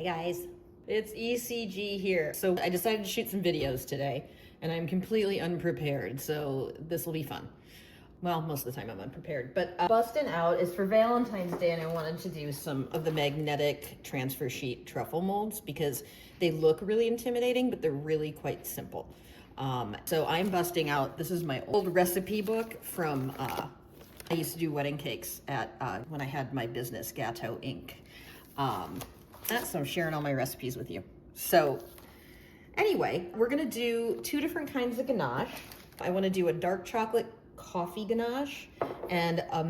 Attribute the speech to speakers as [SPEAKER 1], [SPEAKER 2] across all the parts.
[SPEAKER 1] guys, it's ECG here. So I decided to shoot some videos today and I'm completely unprepared, so this will be fun. Well, most of the time I'm unprepared, but busting out is for Valentine's Day and I wanted to do some of the magnetic transfer sheet truffle molds because they look really intimidating, but they're really quite simple. So I'm busting out, this is my old recipe book from, I used to do wedding cakes at when I had my business, Gâteau Inc. So I'm sharing all my recipes with you. So anyway, we're gonna do two different kinds of ganache. I wanna do a dark chocolate coffee ganache and a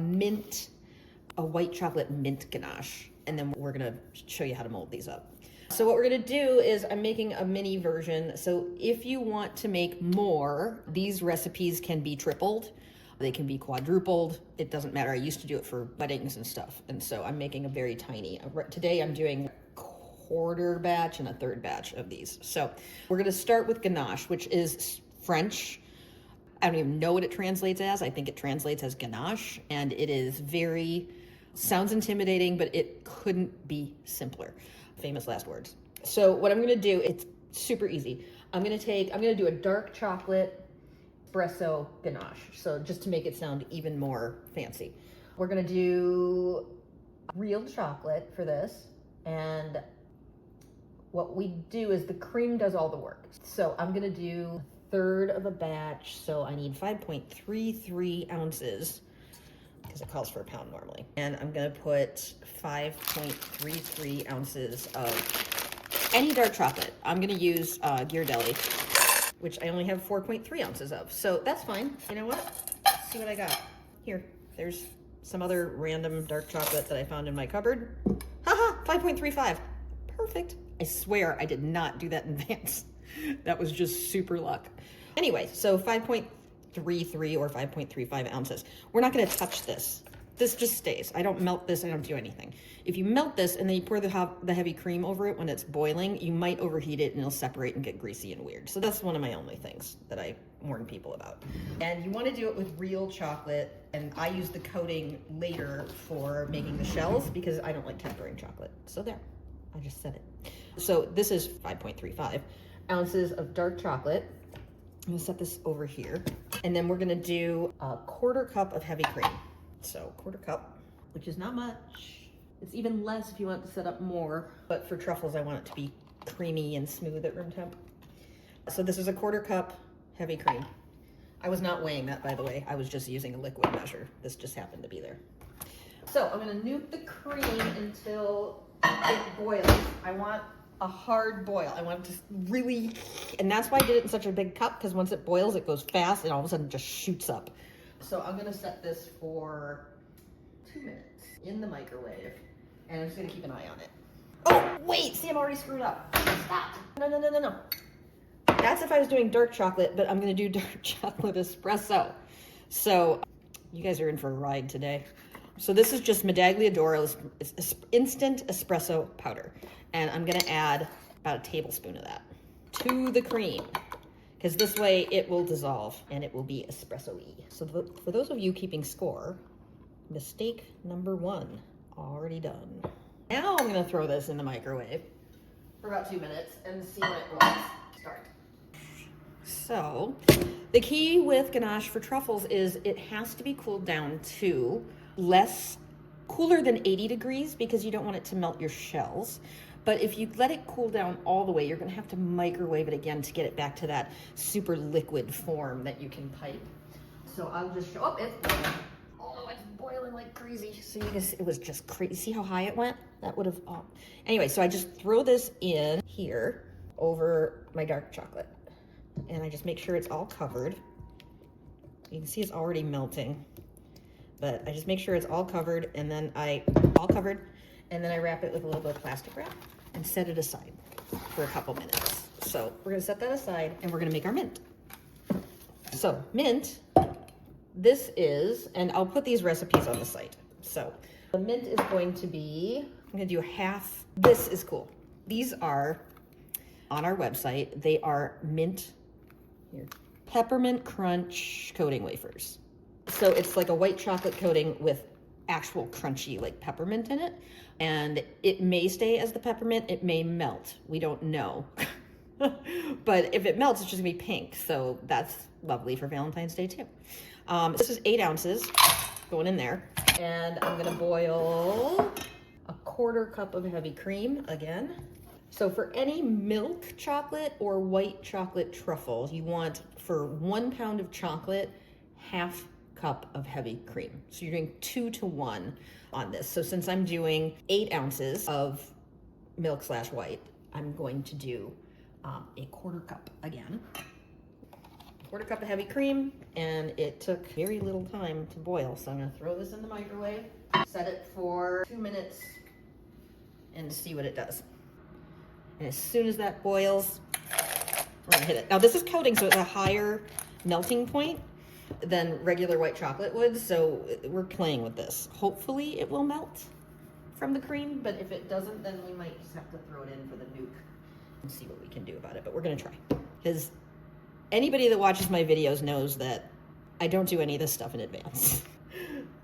[SPEAKER 1] white chocolate mint ganache. And then we're gonna show you how to mold these up. So what we're gonna do is I'm making a mini version. So if you want to make more, these recipes can be tripled. They can be quadrupled. It doesn't matter. I used to do it for weddings and stuff. And so I'm making a very tiny, today I'm doing a quarter batch and a third batch of these. So we're gonna start with ganache, which is French. I don't even know what it translates as. I think it translates as ganache, and it is sounds intimidating, but it couldn't be simpler. Famous last words. So what I'm gonna do, it's super easy. I'm gonna do a dark chocolate espresso ganache. So just to make it sound even more fancy. We're gonna do real chocolate for this. And what we do is the cream does all the work. So I'm gonna do a third of a batch. So I need 5.33 ounces because it calls for a pound normally. And I'm gonna put 5.33 ounces of any dark chocolate. I'm gonna use Ghirardelli, which I only have 4.3 ounces of. So that's fine. You know what? Let's see what I got. Here, there's some other random dark chocolate that I found in my cupboard. Haha, 5.35. Perfect. I swear I did not do that in advance. That was just super luck. Anyway, so 5.33 or 5.35 ounces. We're not gonna touch this. This just stays. I don't melt this, I don't do anything. If you melt this and then you pour the heavy cream over it when it's boiling, you might overheat it and it'll separate and get greasy and weird. So that's one of my only things that I warn people about. And you wanna do it with real chocolate, and I use the coating later for making the shells because I don't like tempering chocolate. So there, I just said it. So this is 5.35 ounces of dark chocolate. I'm gonna set this over here. And then we're gonna do a quarter cup of heavy cream. So quarter cup, which is not much. It's even less if you want to set up more, but for truffles, I want it to be creamy and smooth at room temp. So this is a quarter cup heavy cream. I was not weighing that, by the way. I was just using a liquid measure. This just happened to be there. So I'm gonna nuke the cream until it boils. I want a hard boil. I want it to really, and that's why I did it in such a big cup, because once it boils, it goes fast and all of a sudden it just shoots up. So I'm gonna set this for 2 minutes in the microwave, and I'm just gonna keep an eye on it. Oh, wait, see, I'm already screwed up. Stop. No. That's if I was doing dark chocolate, but I'm gonna do dark chocolate espresso. So you guys are in for a ride today. So this is just Medaglia d'Oro instant espresso powder. And I'm gonna add about a tablespoon of that to the cream, because this way it will dissolve and it will be espresso-y. So for those of you keeping score, mistake number 1, already done. Now I'm gonna throw this in the microwave for about 2 minutes and see when it boils. Start. So the key with ganache for truffles is it has to be cooled down to cooler than 80 degrees because you don't want it to melt your shells. But if you let it cool down all the way, you're gonna have to microwave it again to get it back to that super liquid form that you can pipe. So I'll just show up. It's boiling like crazy. So you guys, it was just crazy. See how high it went? That would have, Anyway, so I just throw this in here over my dark chocolate. And I just make sure it's all covered. You can see it's already melting. But I just make sure it's all covered, and then I wrap it with a little bit of plastic wrap and set it aside for a couple minutes. So we're gonna set that aside and we're gonna make our mint. So mint, this is, and I'll put these recipes on the site. So the mint is going to be, I'm gonna do half, this is cool. These are on our website, they are mint, here, peppermint crunch coating wafers. So it's like a white chocolate coating with actual crunchy like peppermint in it. And it may stay as the peppermint, it may melt. We don't know. But if it melts, it's just gonna be pink. So that's lovely for Valentine's Day too. This is 8 ounces going in there. And I'm gonna boil a 1/4 cup of heavy cream again. So for any milk chocolate or white chocolate truffles, you want for 1 pound of chocolate, 1/2 cup of heavy cream. So you're doing 2 to 1 on this. So since I'm doing 8 ounces of milk/white, I'm going to do a 1/4 cup again. 1/4 cup of heavy cream, and it took very little time to boil. So I'm gonna throw this in the microwave, set it for 2 minutes, and see what it does. And as soon as that boils, we're gonna hit it. Now this is coating, so it's a higher melting point than regular white chocolate would, so we're playing with this. Hopefully it will melt from the cream, but if it doesn't, then we might just have to throw it in for the nuke and see what we can do about it, but we're gonna try. Because anybody that watches my videos knows that I don't do any of this stuff in advance.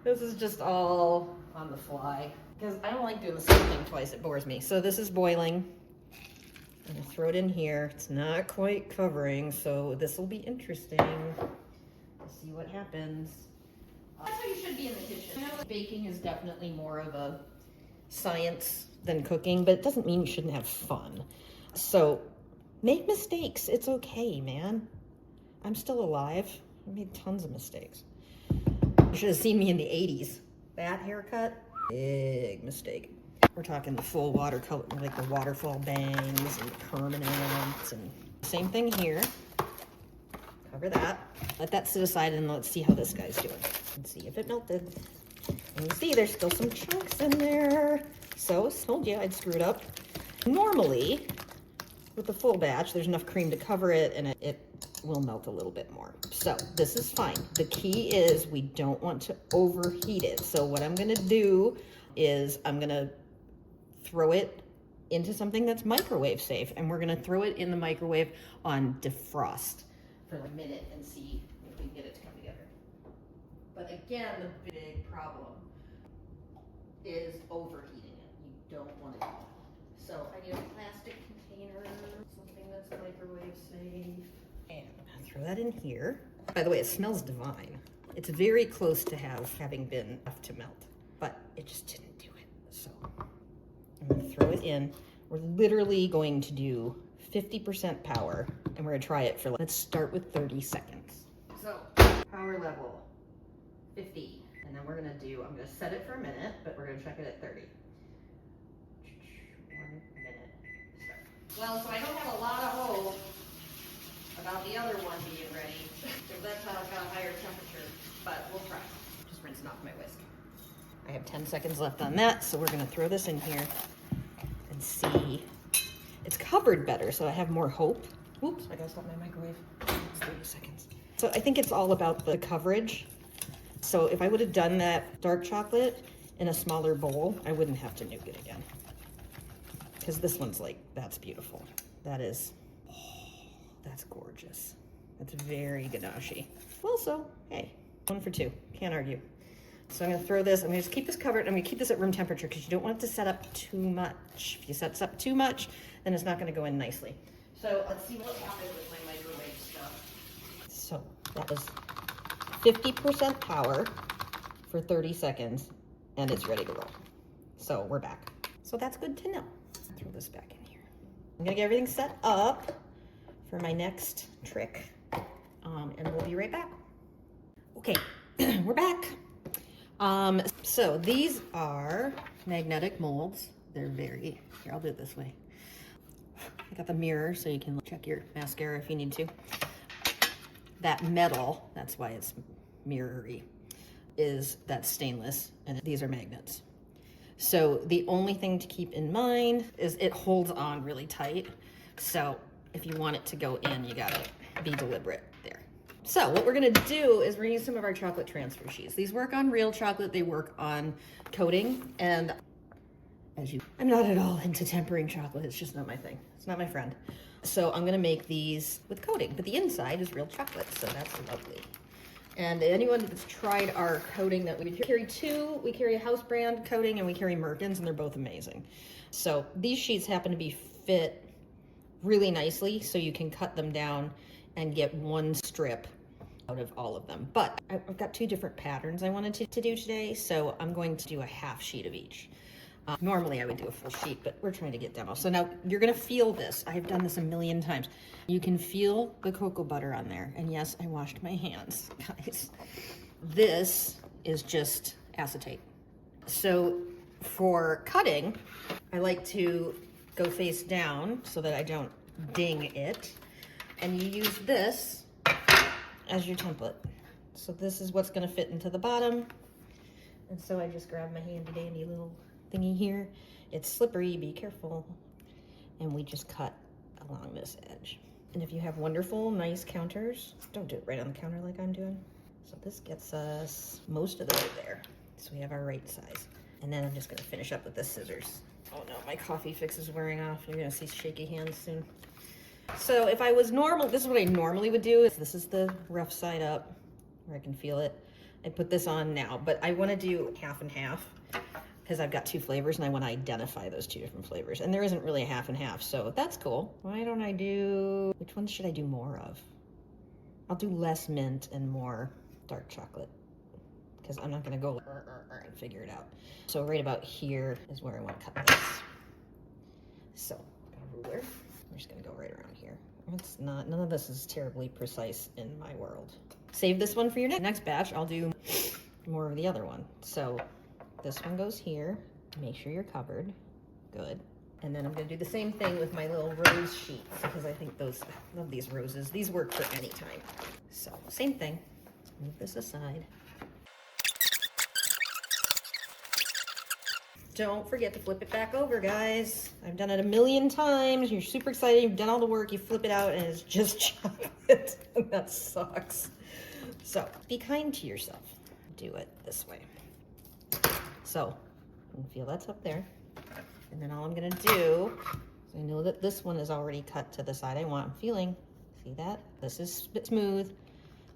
[SPEAKER 1] This is just all on the fly, because I don't like doing the same thing twice, it bores me. So this is boiling. I'm gonna throw it in here. It's not quite covering, so this will be interesting. See what happens. That's how you should be in the kitchen. I know baking is definitely more of a science than cooking, but it doesn't mean you shouldn't have fun. So make mistakes. It's okay, man. I'm still alive. I made tons of mistakes. You should have seen me in the 80s. That haircut, big mistake. We're talking the full watercolor, like the waterfall bangs and permanents, and same thing here. Cover that. Let that sit aside, and let's see how this guy's doing. And see if it melted. And you see there's still some chunks in there. So, told you I'd screw it up. Normally, with the full batch, there's enough cream to cover it, and it will melt a little bit more. So, this is fine. The key is we don't want to overheat it. So, what I'm gonna do is I'm gonna throw it into something that's microwave safe, and we're gonna throw it in the microwave on defrost for a minute and see if we can get it to come together. But again, the big problem is overheating it. You don't want to do that. So I need a plastic container, something that's microwave safe. And I'm gonna throw that in here. By the way, it smells divine. It's very close to having been left to melt, but it just didn't do it. So I'm gonna throw it in. We're literally going to do 50% power, and we're gonna try it for, let's start with 30 seconds. So, power level, 50. And then I'm gonna set it for a minute, but we're gonna check it at 30. 1 minute, start. Well, so I don't have a lot of hope about the other one being ready, because that's got a higher temperature, but we'll try. Just rinsing off my whisk. I have 10 seconds left on that, so we're gonna throw this in here and see. It's covered better, so I have more hope. Oops, I gotta stop my microwave. It's 30 seconds. So I think it's all about the coverage. So if I would have done that dark chocolate in a smaller bowl, I wouldn't have to nuke it again. Because this one's like, that's beautiful. That is, oh, that's gorgeous. That's very ganache. Well, so, hey, 1 for 2, can't argue. So I'm gonna throw this, I'm gonna just keep this covered. I'm gonna keep this at room temperature because you don't want it to set up too much. If you set this up too much, then it's not gonna go in nicely. So let's see what happens with my microwave stuff. So that was 50% power for 30 seconds, and it's ready to roll. So we're back. So that's good to know. Throw this back in here. I'm gonna get everything set up for my next trick, and we'll be right back. Okay, we're back. So these are magnetic molds. They're here, I'll do it this way. I got the mirror so you can check your mascara if you need to. That metal, that's why it's mirror-y, that's stainless, and these are magnets. So the only thing to keep in mind is it holds on really tight. So if you want it to go in, you gotta be deliberate there. So what we're gonna do is we're gonna use some of our chocolate transfer sheets. These work on real chocolate, they work on coating, and I'm not at all into tempering chocolate, it's just not my thing. It's not my friend. So I'm gonna make these with coating, but the inside is real chocolate, so that's lovely. And anyone that's tried our coating that we carry two, we carry a house brand coating and we carry Merkins, and they're both amazing. So these sheets happen to be fit really nicely, so you can cut them down and get one strip out of all of them. But I've got two different patterns I wanted to do today, so I'm going to do a half sheet of each. Normally I would do a full sheet, but we're trying to get demo. So now you're gonna feel this. I've done this a million times. You can feel the cocoa butter on there. And yes, I washed my hands, guys. This is just acetate. So for cutting, I like to go face down so that I don't ding it. And you use this as your template. So this is what's gonna fit into the bottom. And so I just grab my handy dandy little thingy here. It's slippery, be careful. And we just cut along this edge. And if you have wonderful, nice counters, don't do it right on the counter like I'm doing. So this gets us most of the way there. So we have our right size. And then I'm just gonna finish up with the scissors. Oh no, my coffee fix is wearing off. You're gonna see shaky hands soon. So if I was normal, this is what I normally would do. This is the rough side up, where I can feel it. I put this on now, but I wanna do half and half, because I've got two flavors and I want to identify those two different flavors. And there isn't really a half and half, so that's cool. Why don't I do, which ones should I do more of? I'll do less mint and more dark chocolate, because I'm not going to go and figure it out. So right about here is where I want to cut this. So, got a ruler. I'm just going to go right around here. It's not, none of this is terribly precise in my world. Save this one for your next batch. I'll do more of the other one. So this one goes here. Make sure you're covered. Good. And then I'm gonna do the same thing with my little rose sheets, because I think those, I love these roses. These work for any time. So same thing. Move this aside. Don't forget to flip it back over, guys. I've done it a million times. You're super excited. You've done all the work. You flip it out and it's just chocolate. That sucks. So be kind to yourself. Do it this way. So you can feel that's up there. And then all I'm gonna do, is I know that this one is already cut to the side I want. I'm feeling, see that? This is smooth.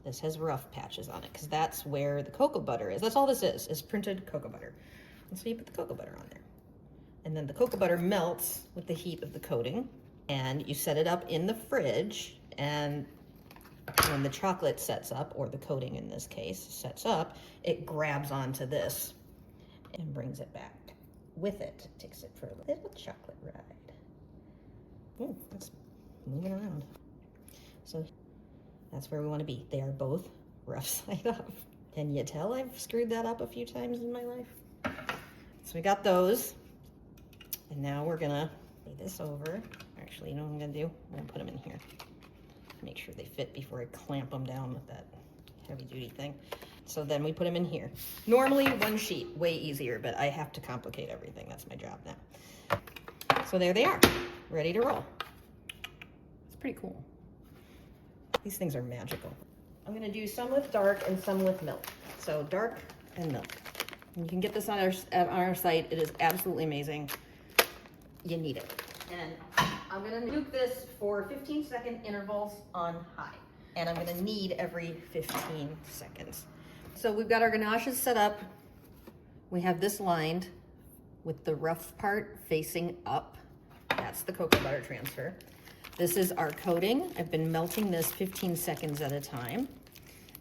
[SPEAKER 1] This has rough patches on it, because that's where the cocoa butter is. That's all this is printed cocoa butter. And so you put the cocoa butter on there. And then the cocoa butter melts with the heat of the coating, and you set it up in the fridge, and when the chocolate sets up, or the coating in this case sets up, it grabs onto this and brings it back with it. Takes it for a little chocolate ride. Oh, it's moving around. So that's where we want to be. They are both rough side up. Can you tell I've screwed that up a few times in my life? So we got those. And now we're gonna lay this over. Actually, you know what I'm gonna do? I'm gonna put them in here. Make sure they fit before I clamp them down with that heavy duty thing. So then we put them in here. Normally one sheet, way easier, but I have to complicate everything. That's my job now. So there they are, ready to roll. It's pretty cool. These things are magical. I'm gonna do some with dark and some with milk. So dark and milk. And you can get this on our site. It is absolutely amazing. You need it. And I'm gonna nuke this for 15-second intervals on high. And I'm gonna knead every 15 seconds. So we've got our ganaches set up. We have this lined with the rough part facing up. That's the cocoa butter transfer. This is our coating. I've been melting this 15 seconds at a time.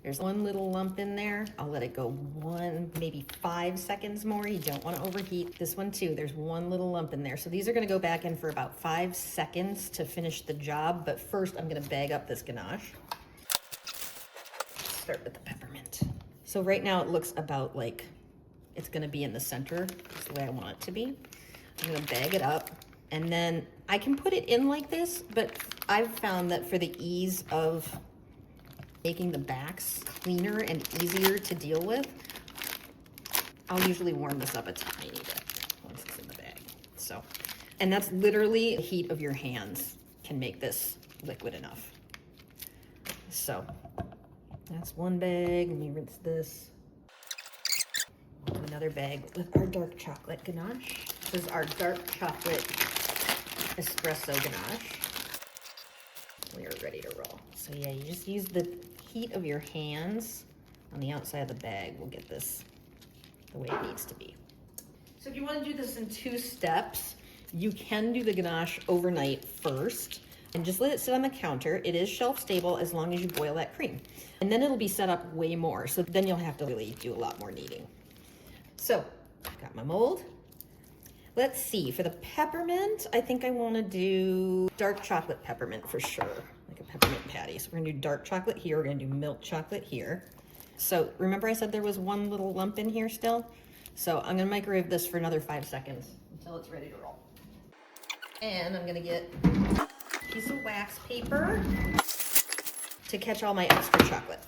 [SPEAKER 1] There's one little lump in there. I'll let it go 1, maybe 5 seconds more. You don't want to overheat. This one too, there's one little lump in there. So these are gonna go back in for about 5 seconds to finish the job. But first I'm gonna bag up this ganache. Start with the peppermint. So right now it looks about like it's gonna be in the center. That's the way I want it to be. I'm gonna bag it up, and then I can put it in like this, but I've found that for the ease of making the backs cleaner and easier to deal with, I'll usually warm this up a tiny bit once it's in the bag. So, and that's literally the heat of your hands can make this liquid enough. So that's one bag. Let me rinse this. Another bag with our dark chocolate ganache. This is our dark chocolate espresso ganache. We are ready to roll. So yeah, you just use the heat of your hands on the outside of the bag will get this the way it needs to be. So if you want to do this in 2 steps, you can do the ganache overnight first and just let it sit on the counter. It is shelf stable as long as you boil that cream. And then it'll be set up way more. So then you'll have to really do a lot more kneading. So I've got my mold. Let's see, for the peppermint, I think I want to do dark chocolate peppermint for sure, like a peppermint patty. So we're gonna do dark chocolate here, we're gonna do milk chocolate here. So remember I said there was one little lump in here still? So I'm gonna microwave this for another 5 seconds until it's ready to roll. And I'm gonna get a piece of wax paper to catch all my extra chocolate,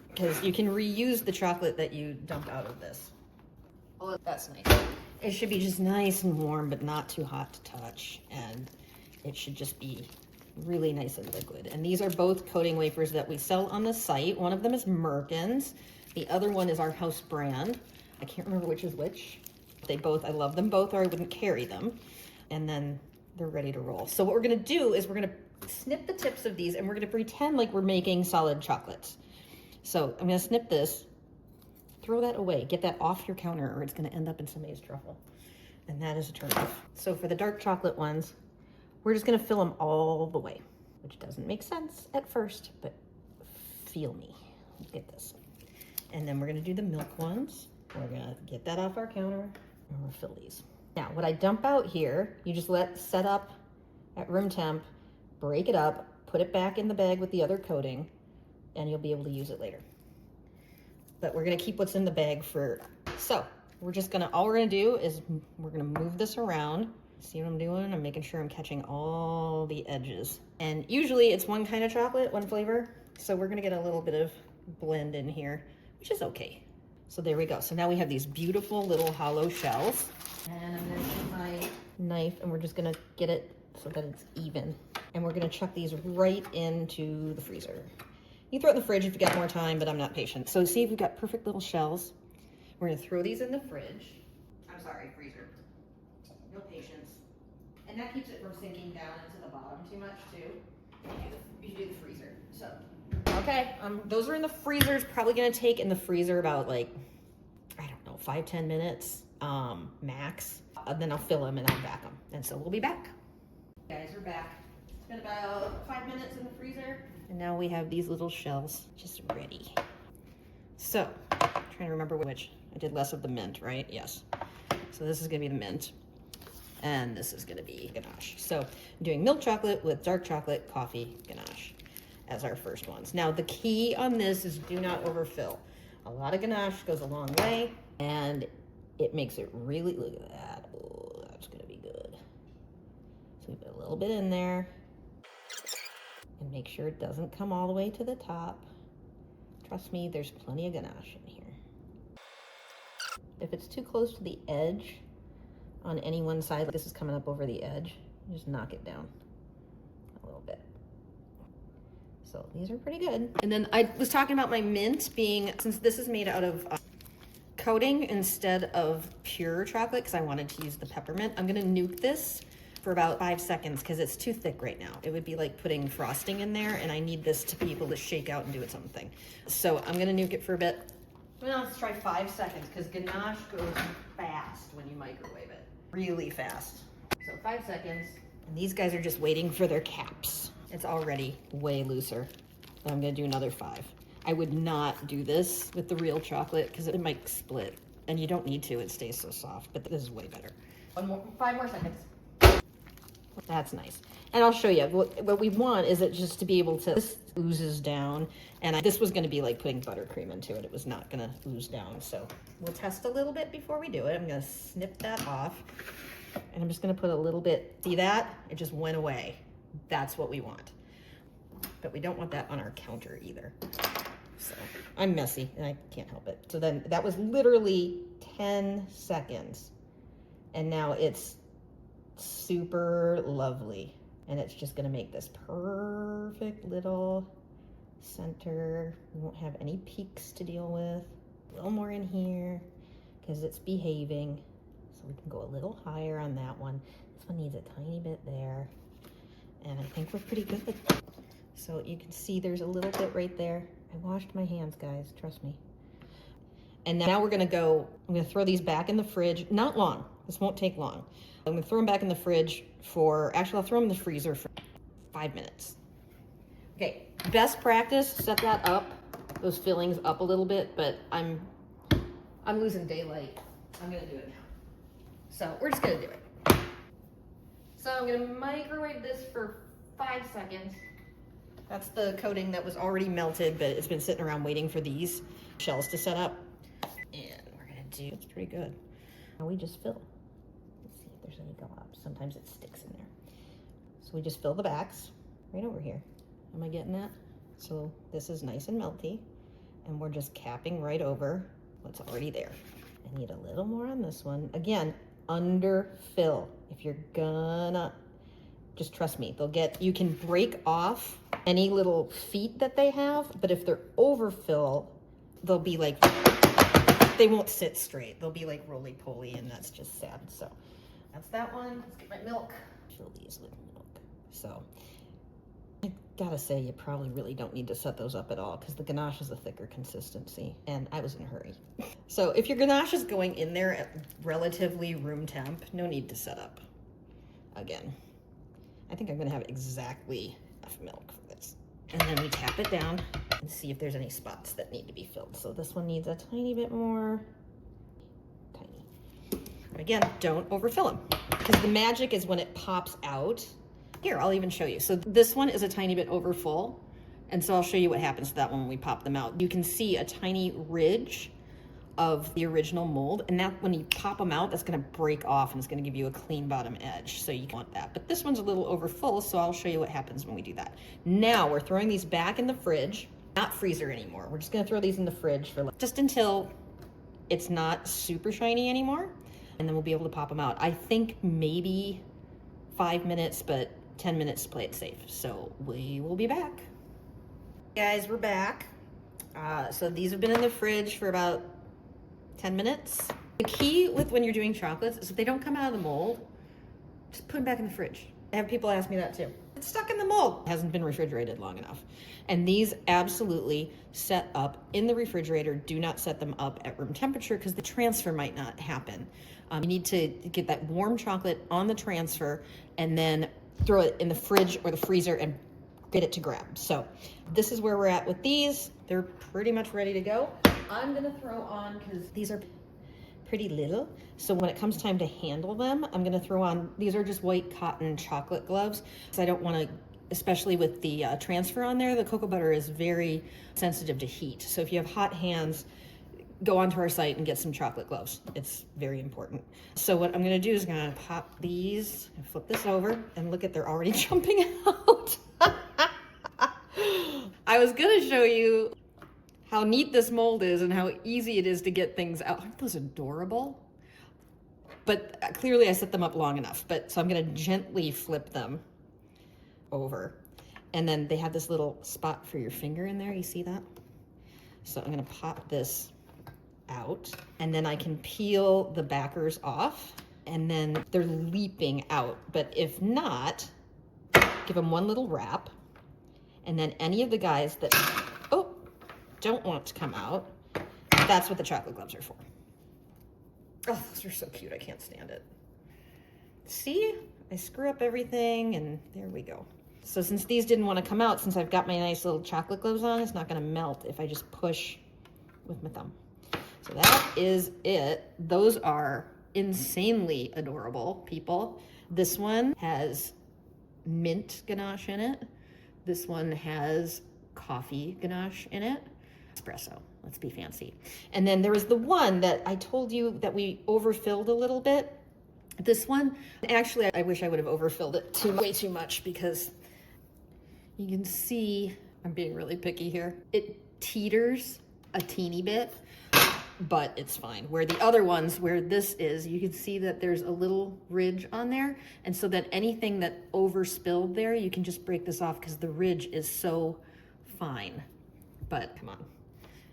[SPEAKER 1] because you can reuse the chocolate that you dump out of this. Oh, that's nice. It should be just nice and warm, but not too hot to touch. And it should just be really nice and liquid. And these are both coating wafers that we sell on the site. One of them is Merkin's. The other one is our house brand. I can't remember which is which. They both, I love them both, or I wouldn't carry them. And then they're ready to roll. So what we're gonna do is we're gonna snip the tips of these and we're gonna pretend like we're making solid chocolates. So I'm gonna snip this. Throw that away. Get that off your counter or it's going to end up in somebody's truffle. And that is a turn off. So for the dark chocolate ones, we're just going to fill them all the way, which doesn't make sense at first, but feel me. Look at this. And then we're going to do the milk ones. We're going to get that off our counter and we'll fill these. Now, what I dump out here, you just let set up at room temp, break it up, put it back in the bag with the other coating, and you'll be able to use it later. But we're gonna keep what's in the bag for, so we're just gonna, all we're gonna do is we're gonna move this around. See what I'm doing? I'm making sure I'm catching all the edges. And usually it's one kind of chocolate, one flavor. So we're gonna get a little bit of blend in here, which is okay. So there we go. So now we have these beautiful little hollow shells. And I'm gonna take my knife and we're just gonna get it so that it's even. And we're gonna chuck these right into the freezer. You can throw it in the fridge if you got more time, but I'm not patient. So see if we've got perfect little shells. We're gonna throw these in the fridge. I'm sorry, freezer. No patience. And that keeps it from sinking down into the bottom too much too. You do the freezer, so. Okay, those are in the freezer. It's probably gonna take in the freezer about like, I don't know, 5-10 minutes max. And then I'll fill them and I'll back them. And so we'll be back. You guys are back. It's been about 5 minutes in the freezer. And now we have these little shells just ready. So, trying to remember which. I did less of the mint, right? Yes. So this is gonna be the mint. And this is gonna be ganache. So I'm doing milk chocolate with dark chocolate, coffee, ganache as our first ones. Now the key on this is do not overfill. A lot of ganache goes a long way and it makes it really, look at that. Oh, that's gonna be good. So we put a little bit in there. And make sure it doesn't come all the way to the top. Trust me, there's plenty of ganache in here. If it's too close to the edge on any one side, like this is coming up over the edge, you just knock it down a little bit. So these are pretty good. And then I was talking about my mint being, since this is made out of coating instead of pure chocolate, because I wanted to use the peppermint, I'm gonna nuke this for about 5 seconds because it's too thick right now. It would be like putting frosting in there and I need this to be able to shake out and do it something. So I'm gonna nuke it for a bit. Well, let's try 5 seconds because ganache goes fast when you microwave it. Really fast. So 5 seconds. And these guys are just waiting for their caps. It's already way looser. But I'm gonna do another 5. I would not do this with the real chocolate because it might split. And you don't need to, it stays so soft, but this is way better. 5 more seconds. That's nice. And I'll show you, what we want is it just to be able to, this oozes down, and this was gonna be like putting buttercream into it. It was not gonna ooze down, so we'll test a little bit before we do it. I'm gonna snip that off, and I'm just gonna put a little bit, see that? It just went away. That's what we want. But we don't want that on our counter either. So I'm messy, and I can't help it. So then that was literally 10 seconds, and now it's super lovely. And it's just gonna make this perfect little center. We won't have any peaks to deal with. A little more in here because it's behaving. So we can go a little higher on that one. This one needs a tiny bit there. And I think we're pretty good. So you can see there's a little bit right there. I washed my hands, guys, trust me. And now I'm gonna throw these back in the fridge. Not long, this won't take long. I'm gonna throw them back in the fridge actually I'll throw them in the freezer for 5 minutes. Okay, best practice, set that up, those fillings up a little bit, but I'm losing daylight. I'm gonna do it now. So we're just gonna do it. So I'm gonna microwave this for 5 seconds. That's the coating that was already melted, but it's been sitting around waiting for these shells to set up. And we're gonna it's pretty good. Now we just fill. Let's see if there's any go up. Sometimes it sticks in there. So we just fill the backs right over here. Am I getting that? So this is nice and melty, and we're just capping right over what's already there. I need a little more on this one. Again, underfill. If you're gonna, just trust me, you can break off any little feet that they have, but if they're overfill, they'll be like, they won't sit straight. They'll be like roly-poly, and that's just sad. So that's that one. Let's get my milk. Fill these with milk. So I gotta say, you probably really don't need to set those up at all because the ganache is a thicker consistency, and I was in a hurry. So if your ganache is going in there at relatively room temp, no need to set up. Again, I think I'm gonna have exactly enough milk for this. And then we tap it down and see if there's any spots that need to be filled. So this one needs a tiny bit more. Tiny. But again, don't overfill them because the magic is when it pops out. Here, I'll even show you. So this one is a tiny bit over full. And so I'll show you what happens to that one when we pop them out. You can see a tiny ridge of the original mold, and that when you pop them out, that's gonna break off and it's gonna give you a clean bottom edge. So you want that. But this one's a little over full, so I'll show you what happens when we do that. Now we're throwing these back in the fridge, not freezer anymore. We're just gonna throw these in the fridge for just until it's not super shiny anymore, and then we'll be able to pop them out. I think maybe 5 minutes, but 10 minutes to play it safe. So we will be back. Guys, we're back. So these have been in the fridge for about 10 minutes. The key with when you're doing chocolates is if they don't come out of the mold, just put them back in the fridge. I have people ask me that too. It's stuck in the mold. It hasn't been refrigerated long enough. And these absolutely set up in the refrigerator. Do not set them up at room temperature because the transfer might not happen. You need to get that warm chocolate on the transfer and then throw it in the fridge or the freezer and get it to grab. So this is where we're at with these. They're pretty much ready to go. I'm gonna throw on, because these are pretty little, so when it comes time to handle them, I'm gonna throw on, these are just white cotton chocolate gloves, because I don't wanna, especially with the transfer on there, the cocoa butter is very sensitive to heat. So if you have hot hands, go onto our site and get some chocolate gloves. It's very important. So what I'm gonna do is I'm gonna pop these, and flip this over, and look at, they're already jumping out. I was gonna show you how neat this mold is and how easy it is to get things out. Aren't those adorable? But clearly I set them up long enough. So I'm gonna gently flip them over. And then they have this little spot for your finger in there, you see that? So I'm gonna pop this out, and then I can peel the backers off, and then they're leaping out. But if not, give them one little wrap, and then any of the guys that don't want to come out, that's what the chocolate gloves are for. Oh, those are so cute, I can't stand it. See, I screw up everything, and there we go. So since these didn't want to come out, since I've got my nice little chocolate gloves on, it's not gonna melt if I just push with my thumb. So that is it. Those are insanely adorable, people. This one has mint ganache in it. This one has coffee ganache in it. Espresso, let's be fancy. And then there was the one that I told you that we overfilled a little bit. This one, actually, I wish I would have overfilled it way too much, because you can see, I'm being really picky here. It teeters a teeny bit, but it's fine. Where the other ones, where this is, you can see that there's a little ridge on there. And so that anything that overspilled there, you can just break this off because the ridge is so fine. But come on.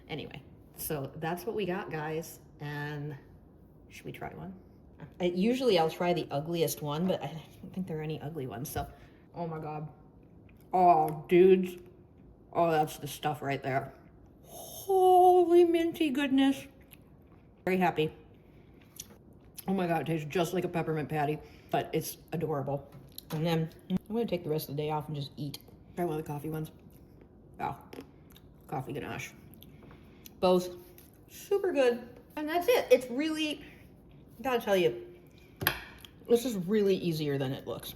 [SPEAKER 1] Anyway, so that's what we got, guys. And should we try one? Usually I'll try the ugliest one, but I don't think there are any ugly ones. So, oh my God. Oh, dudes. Oh, that's the stuff right there. Holy minty goodness. Very happy. Oh my God, it tastes just like a peppermint patty, but it's adorable. And then I'm gonna take the rest of the day off and just eat. Try one of the coffee ones. Wow, coffee ganache. Both super good. And that's it. It's really, gotta tell you, this is really easier than it looks.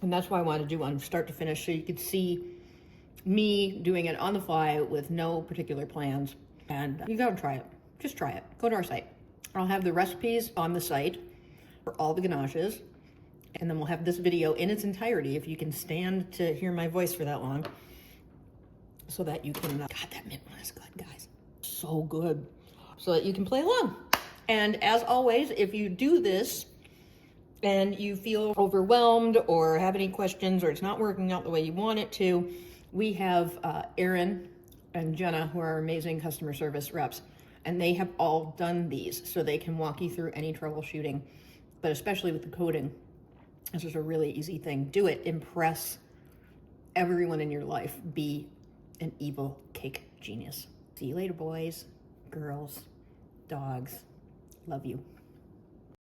[SPEAKER 1] And that's why I wanted to do one start to finish so you could see me doing it on the fly with no particular plans. And you gotta try it. Just try it. Go to our site. I'll have the recipes on the site for all the ganaches. And then we'll have this video in its entirety if you can stand to hear my voice for that long. So that you can, God, that mint one is good, guys. So good. So that you can play along. And as always, if you do this and you feel overwhelmed or have any questions or it's not working out the way you want it to, we have Erin and Jenna, who are amazing customer service reps, and they have all done these so they can walk you through any troubleshooting, but especially with the coding. This is a really easy thing. Do it. Impress everyone in your life. Be an evil cake genius. See you later, boys, girls, dogs. Love you.